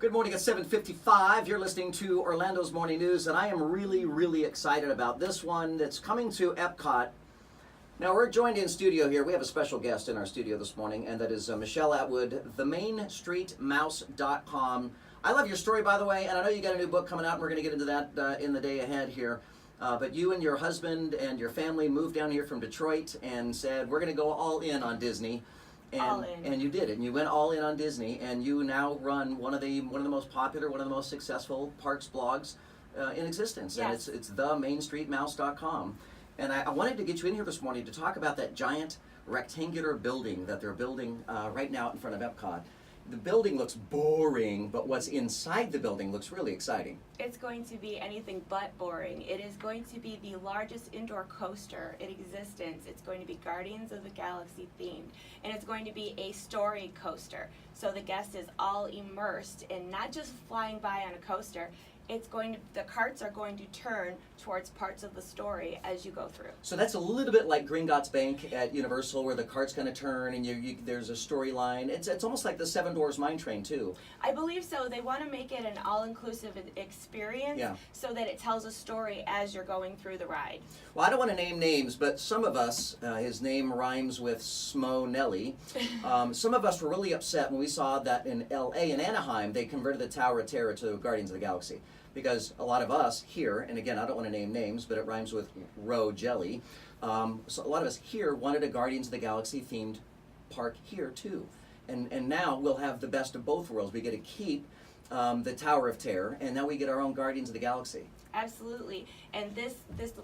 Good morning at 7:55. You're listening to Orlando's Morning News, and I am really excited about this one that's coming to Epcot. Now, we're joined in studio here. We have a special guest in our studio this morning, and that is Michelle Atwood, themainstreetmouse.com. I love your story, by the way, and I know you got a new book coming out, and we're going to get into that in the day ahead here. But you and your husband and your family moved down here from Detroit and said, we're going to go all in on Disney. And you did it, and you went all in on Disney, and you now run one of the most popular, one of the most successful parks blogs in existence. Yes. And it's themainstreetmouse.com. And I wanted to get you in here this morning to talk about that giant rectangular building that they're building right now out in front of Epcot. The building looks boring, but what's inside the building looks really exciting. It's going to be anything but boring. It is going to be the largest indoor coaster in existence. It's going to be Guardians of the Galaxy themed, and it's going to be a story coaster. So the guest is all immersed in not just flying by on a coaster. The carts are going to turn towards parts of the story as you go through. So that's a little bit like Gringotts Bank at Universal, where the cart's going to turn and there's a storyline. It's almost like the Seven Dwarfs Mine Train too. I believe so. They want to make it an all-inclusive experience, so that it tells a story as you're going through the ride. Well, I don't want to name names, but some of us, his name rhymes with Smo Nelly. Some of us were really upset when we saw that in L.A. and Anaheim, they converted the Tower of Terror to Guardians of the Galaxy. Because a lot of us here, and again, I don't want to name names, but it rhymes with roe jelly. So a lot of us here wanted a Guardians of the Galaxy themed park here too. And now we'll have the best of both worlds. We get to keep the Tower of Terror, and now we get our own Guardians of the Galaxy. Absolutely. And this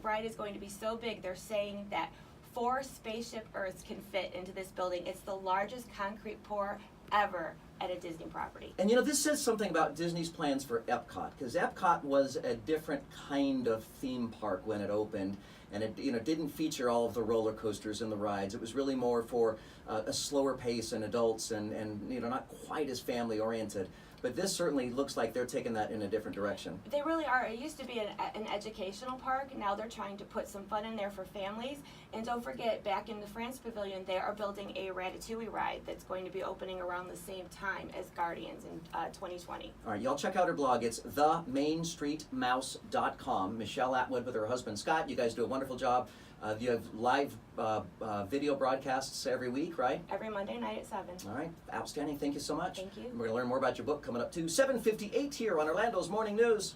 ride is going to be so big, they're saying that 4 spaceship Earths can fit into this building. It's the largest concrete pour ever at a Disney property. And this says something about Disney's plans for Epcot, because Epcot was a different kind of theme park when it opened, and it didn't feature all of the roller coasters and the rides. It was really more for a slower pace and adults, and not quite as family oriented. But this certainly looks like they're taking that in a different direction. They really are. It used to be an educational park. Now they're trying to put some fun in there for families. And don't forget, back in the France Pavilion, they are building a Ratatouille ride that's going to be opening around the same time as Guardians in 2020. All right, y'all check out her blog. It's themainstreetmouse.com. Michelle Atwood with her husband Scott. You guys do a wonderful job. You have live video broadcasts every week, right? Every Monday night at 7. All right, outstanding. Thank you so much. Thank you. And we're going to learn more about your book coming up too. 7:58 here on Orlando's Morning News.